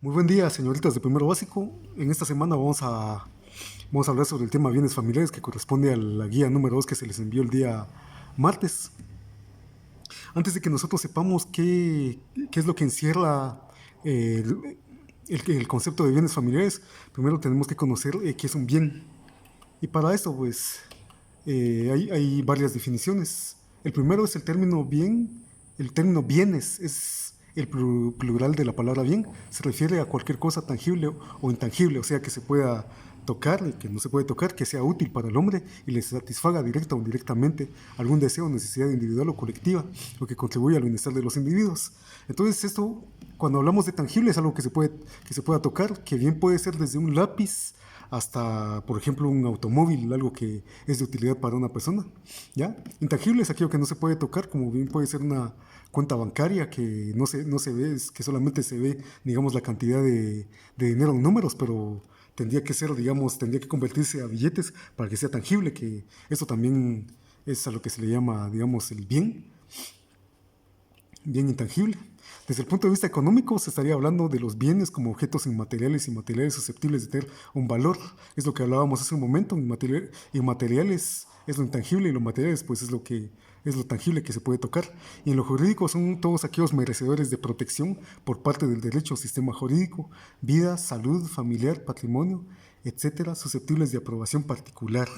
Muy buen día, señoritas de primero básico. En esta semana vamos a hablar sobre el tema bienes familiares que corresponde a la guía número 2 que se les envió el día martes. Antes de que nosotros sepamos qué es lo que encierra el concepto de bienes familiares, primero tenemos que conocer qué es un bien. Y para eso, pues, hay varias definiciones. El primero es el término bien. El término bienes es el plural de la palabra bien. Se refiere a cualquier cosa tangible o intangible, o sea, que se pueda tocar y que no se puede tocar, que sea útil para el hombre y le satisfaga directa o indirectamente algún deseo o necesidad individual o colectiva, o que contribuya al bienestar de los individuos. Entonces, esto, cuando hablamos de tangible, es algo que se pueda tocar, que bien puede ser desde un lápiz hasta, por ejemplo, un automóvil, algo que es de utilidad para una persona. ¿Ya? Intangible es aquello que no se puede tocar, como bien puede ser una cuenta bancaria que no se ve, es que solamente se ve, digamos, la cantidad de dinero en números, pero tendría que ser, digamos, tendría que convertirse a billetes para que sea tangible, que eso también es a lo que se le llama, digamos, el bien intangible. Desde el punto de vista económico, se estaría hablando de los bienes como objetos inmateriales y materiales susceptibles de tener un valor. Es lo que hablábamos hace un momento. Inmateriales es lo intangible y lo materiales pues es lo tangible que se puede tocar. Y en lo jurídico son todos aquellos merecedores de protección por parte del derecho o sistema jurídico, vida, salud, familiar, patrimonio, etcétera, susceptibles de aprobación particular.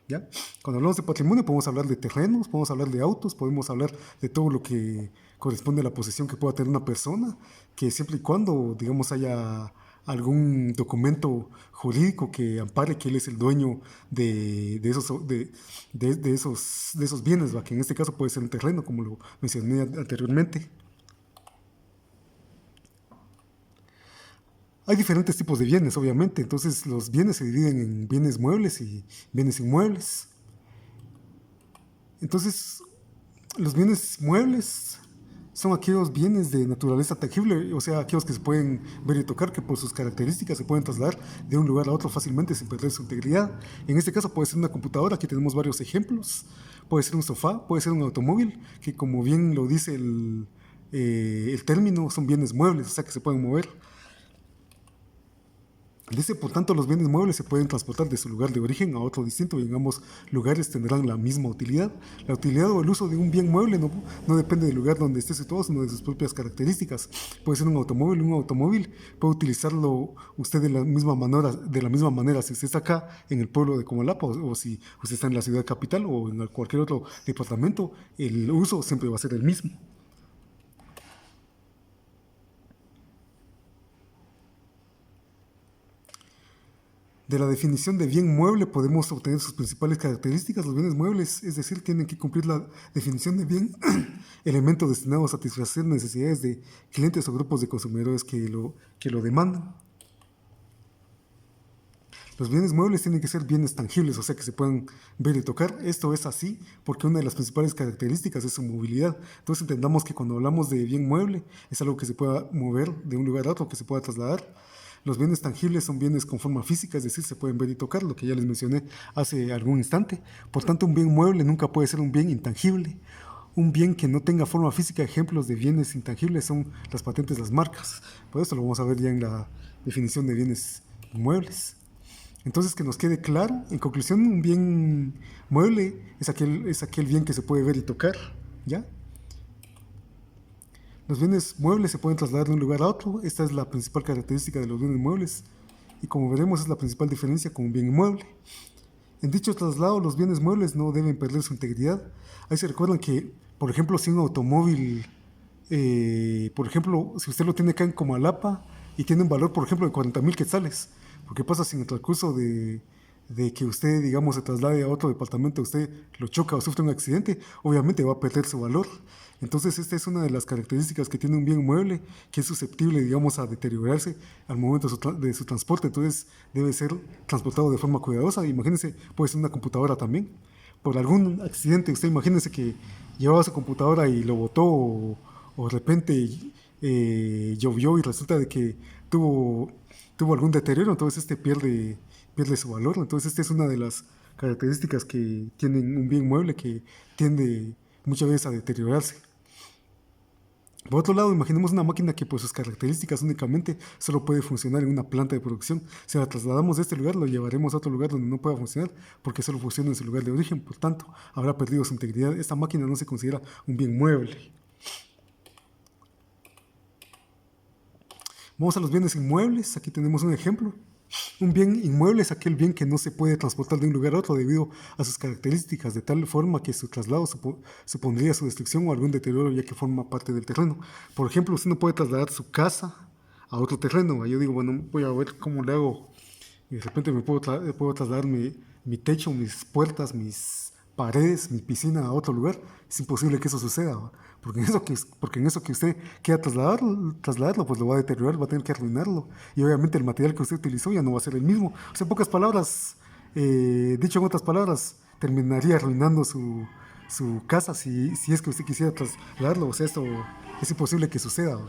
¿Ya? Cuando hablamos de patrimonio podemos hablar de terrenos, podemos hablar de autos, podemos hablar de todo lo que corresponde a la posesión que pueda tener una persona, que siempre y cuando, digamos, haya algún documento jurídico que ampare que él es el dueño de esos bienes, ¿va? Que en este caso puede ser un terreno, como lo mencioné anteriormente. Hay diferentes tipos de bienes, obviamente, entonces los bienes se dividen en bienes muebles y bienes inmuebles. Entonces, los bienes muebles son aquellos bienes de naturaleza tangible, o sea, aquellos que se pueden ver y tocar, que por sus características se pueden trasladar de un lugar a otro fácilmente sin perder su integridad. En este caso puede ser una computadora, aquí tenemos varios ejemplos, puede ser un sofá, puede ser un automóvil, que como bien lo dice el término, son bienes muebles, o sea, que se pueden mover. Dice, por tanto, los bienes muebles se pueden transportar de su lugar de origen a otro distinto y en ambos lugares tendrán la misma utilidad. La utilidad o el uso de un bien mueble no depende del lugar donde esté situado, sino de sus propias características. Puede ser un automóvil puede utilizarlo usted de la misma manera si usted está acá en el pueblo de Comalapa o si usted está en la ciudad capital o en cualquier otro departamento, el uso siempre va a ser el mismo. De la definición de bien mueble podemos obtener sus principales características. Los bienes muebles, es decir, tienen que cumplir la definición de bien, elemento destinado a satisfacer necesidades de clientes o grupos de consumidores que lo demandan. Los bienes muebles tienen que ser bienes tangibles, o sea, que se puedan ver y tocar. Esto es así porque una de las principales características es su movilidad. Entonces entendamos que cuando hablamos de bien mueble es algo que se pueda mover de un lugar a otro, que se pueda trasladar. Los bienes tangibles son bienes con forma física, es decir, se pueden ver y tocar, lo que ya les mencioné hace algún instante. Por tanto, un bien mueble nunca puede ser un bien intangible. Un bien que no tenga forma física, ejemplos de bienes intangibles son las patentes, las marcas. Por eso lo vamos a ver ya en la definición de bienes inmuebles. Entonces, que nos quede claro, en conclusión, un bien mueble es aquel bien que se puede ver y tocar, ¿ya? Los bienes muebles se pueden trasladar de un lugar a otro. Esta es la principal característica de los bienes muebles. Y como veremos, es la principal diferencia con un bien inmueble. En dicho traslado, los bienes muebles no deben perder su integridad. Ahí se recuerdan que, por ejemplo, si un automóvil, por ejemplo, si usted lo tiene acá en Comalapa y tiene un valor, por ejemplo, de 40,000 quetzales, porque pasa si en el transcurso de que usted, digamos, se traslade a otro departamento, usted lo choca o sufre un accidente, obviamente va a perder su valor. Entonces, esta es una de las características que tiene un bien mueble, que es susceptible, digamos, a deteriorarse al momento de su transporte. Entonces, debe ser transportado de forma cuidadosa. Imagínense, puede ser una computadora también. Por algún accidente, usted imagínense que llevaba su computadora y lo botó o de repente llovió y resulta de que tuvo algún deterioro, entonces pierde su valor. Entonces, esta es una de las características que tienen un bien mueble que tiende muchas veces a deteriorarse. Por otro lado, imaginemos una máquina que por sus características únicamente solo puede funcionar en una planta de producción. Si la trasladamos de este lugar, lo llevaremos a otro lugar donde no pueda funcionar porque solo funciona en su lugar de origen. Por tanto, habrá perdido su integridad. Esta máquina no se considera un bien mueble. Vamos a los bienes inmuebles. Aquí tenemos un ejemplo. Un bien inmueble es aquel bien que no se puede transportar de un lugar a otro debido a sus características, de tal forma que su traslado supondría su destrucción o algún deterioro ya que forma parte del terreno. Por ejemplo, usted no puede trasladar su casa a otro terreno. Yo digo, bueno, voy a ver cómo le hago. Y de repente puedo trasladar mi techo, mis puertas, mis paredes, mi piscina a otro lugar. Es imposible que eso suceda, ¿va? Porque en eso que usted quiera trasladarlo, pues lo va a deteriorar, va a tener que arruinarlo. Y obviamente el material que usted utilizó ya no va a ser el mismo. O sea, en pocas palabras, dicho en otras palabras, terminaría arruinando su casa si es que usted quisiera trasladarlo. O sea, esto es imposible que suceda, ¿va?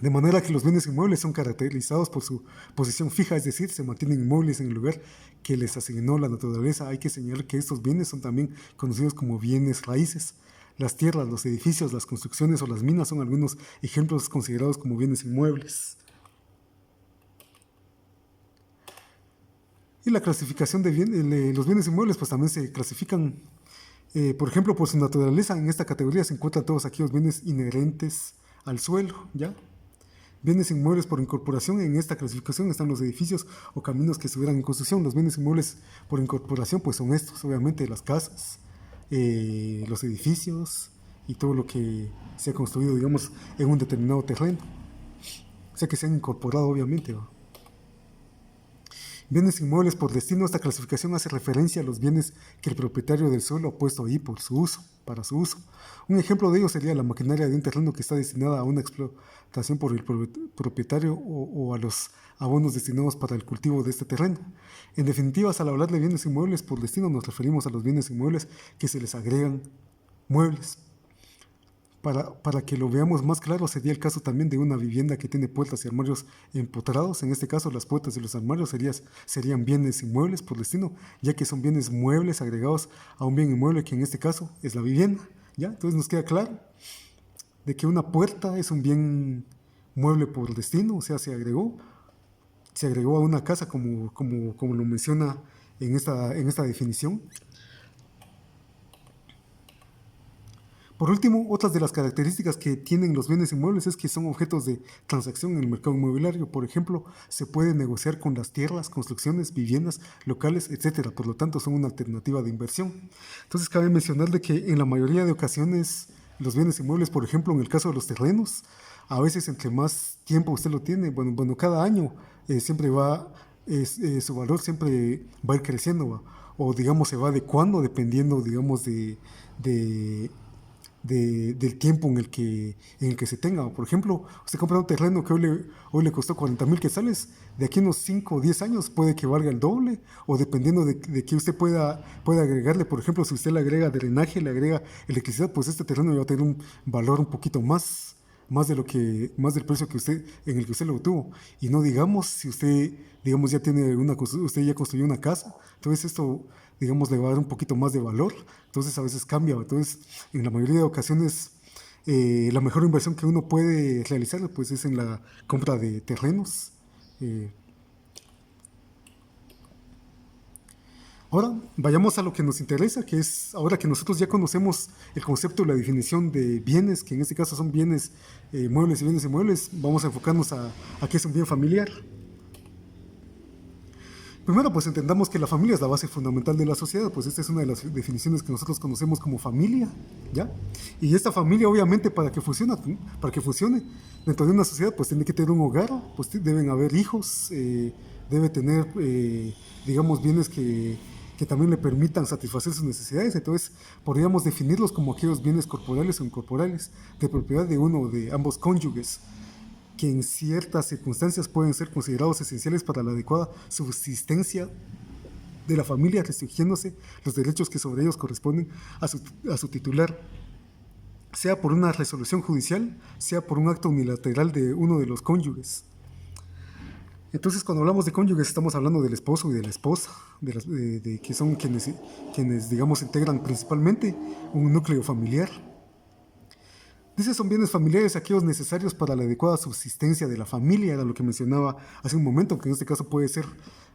De manera que los bienes inmuebles son caracterizados por su posición fija, es decir, se mantienen inmóviles en el lugar que les asignó la naturaleza. Hay que señalar que estos bienes son también conocidos como bienes raíces. Las tierras, los edificios, las construcciones o las minas son algunos ejemplos considerados como bienes inmuebles. Y la clasificación de los bienes inmuebles pues también se clasifican, por ejemplo, por su naturaleza. En esta categoría se encuentran todos aquellos bienes inherentes al suelo, ¿ya? Bienes inmuebles por incorporación. En esta clasificación están los edificios o caminos que estuvieran en construcción. Los bienes inmuebles por incorporación pues son estos, obviamente las casas, los edificios y todo lo que se ha construido, digamos, en un determinado terreno. O sea que se han incorporado, obviamente, ¿no? Bienes inmuebles por destino. Esta clasificación hace referencia a los bienes que el propietario del suelo ha puesto ahí por su uso, para su uso. Un ejemplo de ello sería la maquinaria de un terreno que está destinada a una explotación por el propietario o a los abonos destinados para el cultivo de este terreno. En definitiva, al hablar de bienes inmuebles por destino nos referimos a los bienes inmuebles que se les agregan muebles. Para que lo veamos más claro, sería el caso también de una vivienda que tiene puertas y armarios empotrados. En este caso, las puertas y los armarios serían bienes inmuebles por destino, ya que son bienes muebles agregados a un bien inmueble, que en este caso es la vivienda. ¿Ya? Entonces nos queda claro de que una puerta es un bien mueble por destino, o sea, se agregó a una casa como lo menciona en esta definición. Por último, otras de las características que tienen los bienes inmuebles es que son objetos de transacción en el mercado inmobiliario. Por ejemplo, se puede negociar con las tierras, construcciones, viviendas, locales, etcétera. Por lo tanto, son una alternativa de inversión. Entonces, cabe mencionar de que en la mayoría de ocasiones los bienes inmuebles, por ejemplo, en el caso de los terrenos, a veces entre más tiempo usted lo tiene, bueno cada año siempre su valor siempre va a ir creciendo, ¿va? O digamos se va adecuando dependiendo, digamos, de del tiempo en el que se tenga. Por ejemplo, usted compra un terreno que hoy le costó 40,000 quetzales, de aquí a unos 5 o 10 años puede que valga el doble, o dependiendo de que usted pueda agregarle. Por ejemplo, si usted le agrega drenaje, le agrega electricidad, pues este terreno va a tener un valor un poquito más del precio en el que usted lo obtuvo. Y no digamos si usted, digamos, usted ya construyó una casa, entonces esto, digamos, le va a dar un poquito más de valor, entonces a veces cambia. Entonces, en la mayoría de ocasiones, la mejor inversión que uno puede realizar pues es en la compra de terrenos. Ahora vayamos a lo que nos interesa, que es ahora que nosotros ya conocemos el concepto y la definición de bienes, que en este caso son bienes muebles y bienes inmuebles, vamos a enfocarnos a qué es un bien familiar. Primero, pues entendamos que la familia es la base fundamental de la sociedad, pues esta es una de las definiciones que nosotros conocemos como familia, ¿ya? Y esta familia, obviamente, para que funcione dentro de una sociedad, pues tiene que tener un hogar, pues deben haber hijos, debe tener, digamos, bienes que también le permitan satisfacer sus necesidades. Entonces, podríamos definirlos como aquellos bienes corporales o incorporales de propiedad de uno o de ambos cónyuges, que en ciertas circunstancias pueden ser considerados esenciales para la adecuada subsistencia de la familia, restringiéndose los derechos que sobre ellos corresponden a su titular, sea por una resolución judicial, sea por un acto unilateral de uno de los cónyuges. Entonces, cuando hablamos de cónyuges, estamos hablando del esposo y de la esposa, que son quienes, digamos, integran principalmente un núcleo familiar. Dice, son bienes familiares aquellos necesarios para la adecuada subsistencia de la familia, era lo que mencionaba hace un momento, que en este caso puede ser,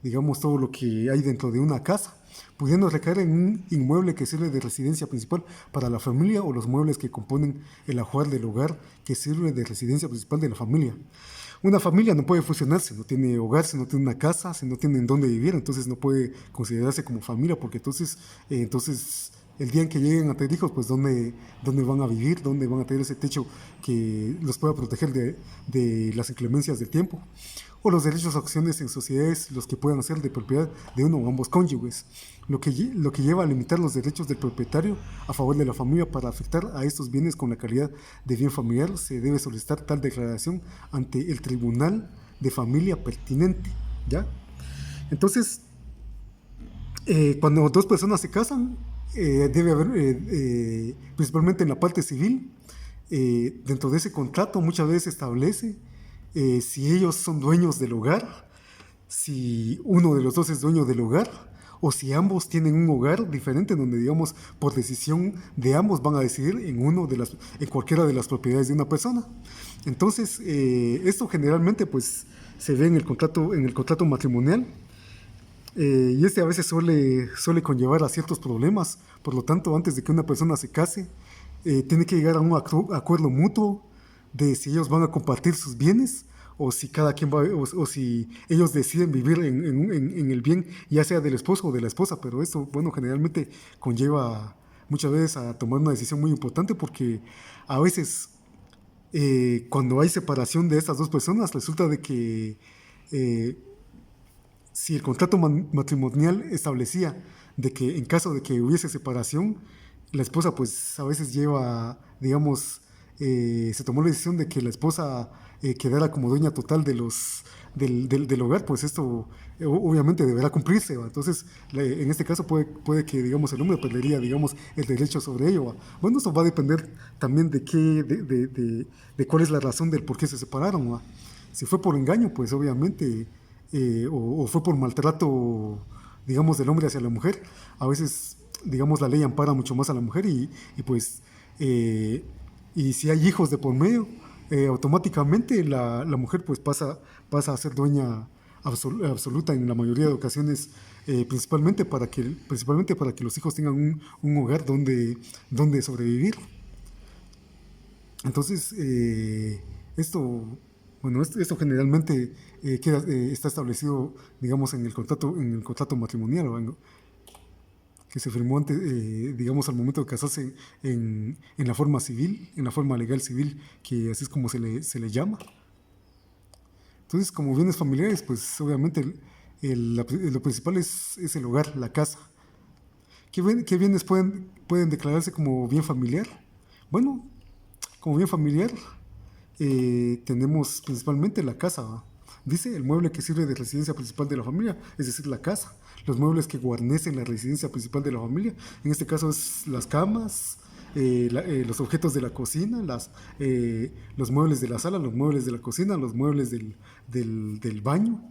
digamos, todo lo que hay dentro de una casa, pudiendo recaer en un inmueble que sirve de residencia principal para la familia o los muebles que componen el ajuar del hogar que sirve de residencia principal de la familia. Una familia no puede funcionar si no tiene hogar, si no tiene una casa, si no tienen dónde vivir, entonces no puede considerarse como familia, porque entonces el día en que lleguen a tener hijos, pues dónde van a vivir, dónde van a tener ese techo que los pueda proteger de las inclemencias del tiempo, o los derechos o acciones en sociedades, los que puedan ser de propiedad de uno o ambos cónyuges, lo que lleva a limitar los derechos del propietario a favor de la familia. Para afectar a estos bienes con la calidad de bien familiar, se debe solicitar tal declaración ante el tribunal de familia pertinente, ¿ya? Entonces, cuando dos personas se casan, debe haber, principalmente en la parte civil, dentro de ese contrato muchas veces establece si ellos son dueños del hogar, si uno de los dos es dueño del hogar, o si ambos tienen un hogar diferente donde, digamos, por decisión de ambos van a decidir en cualquiera de las propiedades de una persona. Entonces, esto generalmente pues se ve en el contrato matrimonial. Y a veces suele conllevar a ciertos problemas. Por lo tanto, antes de que una persona se case, tiene que llegar a un acuerdo mutuo de si ellos van a compartir sus bienes o si cada quien o si ellos deciden vivir en el bien, ya sea del esposo o de la esposa. Pero esto, bueno, generalmente conlleva muchas veces a tomar una decisión muy importante, porque a veces cuando hay separación de estas dos personas, resulta de que eh, si el contrato matrimonial establecía de que en caso de que hubiese separación, la esposa pues a veces digamos, se tomó la decisión de que la esposa quedara como dueña total del hogar, pues esto obviamente deberá cumplirse, ¿va? Entonces, en este caso puede que, digamos, el hombre perdería, digamos, el derecho sobre ello, ¿va? Bueno, esto va a depender también de cuál es la razón del por qué se separaron, ¿va? Si fue por engaño, pues obviamente, o fue por maltrato, digamos, del hombre hacia la mujer, a veces, digamos, la ley ampara mucho más a la mujer pues, y si hay hijos de por medio, automáticamente la mujer pues pasa a ser dueña absoluta en la mayoría de ocasiones, principalmente para que los hijos tengan un hogar donde sobrevivir. Entonces, esto generalmente está establecido, digamos, en el contrato matrimonial, ¿no? Que se firmó antes, digamos, al momento de casarse en la forma civil, en la forma legal civil, que así es como se le llama. Entonces, como bienes familiares, pues obviamente lo principal es el hogar, la casa. ¿Qué bienes pueden declararse como bien familiar? Bueno, como bien familiar, tenemos principalmente la casa, ¿va? Dice el mueble que sirve de residencia principal de la familia, es decir, la casa. Los muebles que guarnecen la residencia principal de la familia, en este caso es las camas, los objetos de la cocina, los muebles de la sala, los muebles de la cocina, los muebles del baño.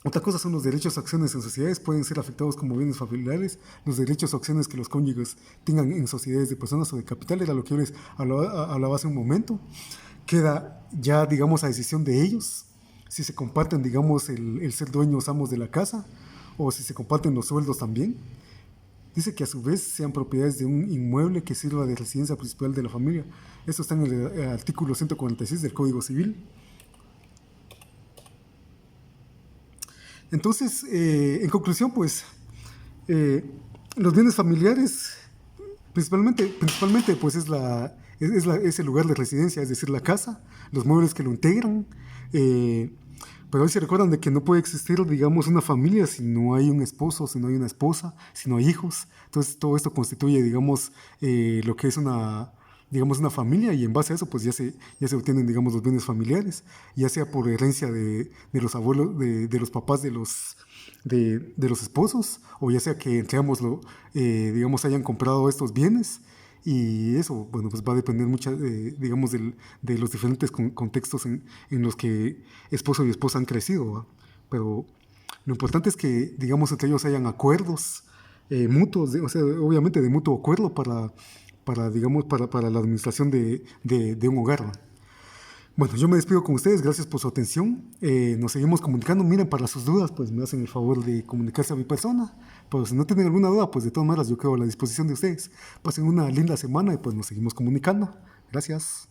Otra cosa son los derechos o acciones en sociedades, pueden ser afectados como bienes familiares. Los derechos o acciones que los cónyuges tengan en sociedades de personas o de capital, era lo que yo les hablaba hace un momento. Queda ya, digamos, a decisión de ellos si se comparten, digamos, el ser dueños, amos de la casa, o si se comparten los sueldos también. Dice que a su vez sean propiedades de un inmueble que sirva de residencia principal de la familia. Esto está en el artículo 146 del Código Civil. Entonces, en conclusión, pues, los bienes familiares, principalmente pues es el lugar de residencia, es decir, la casa, los muebles que lo integran, pero hoy se recuerdan de que no puede existir, digamos, una familia si no hay un esposo, si no hay una esposa, si no hay hijos. Entonces, todo esto constituye, digamos, lo que es digamos, una familia, y en base a eso pues ya se obtienen, digamos, los bienes familiares, ya sea por herencia de los abuelos, de los papás de los esposos, o ya sea que entre ambos digamos, hayan comprado estos bienes. Y eso, bueno, pues va a depender mucho, digamos, de los diferentes contextos en los que esposo y esposa han crecido, ¿va? Pero lo importante es que, digamos, entre ellos hayan acuerdos mutuos, o sea, obviamente de mutuo acuerdo digamos, para la administración de un hogar. Bueno, yo me despido con ustedes, gracias por su atención. Nos seguimos comunicando. Miren, para sus dudas, pues me hacen el favor de comunicarse a mi persona. Pero si no tienen alguna duda, pues de todas maneras yo quedo a la disposición de ustedes. Pasen una linda semana y pues nos seguimos comunicando. Gracias.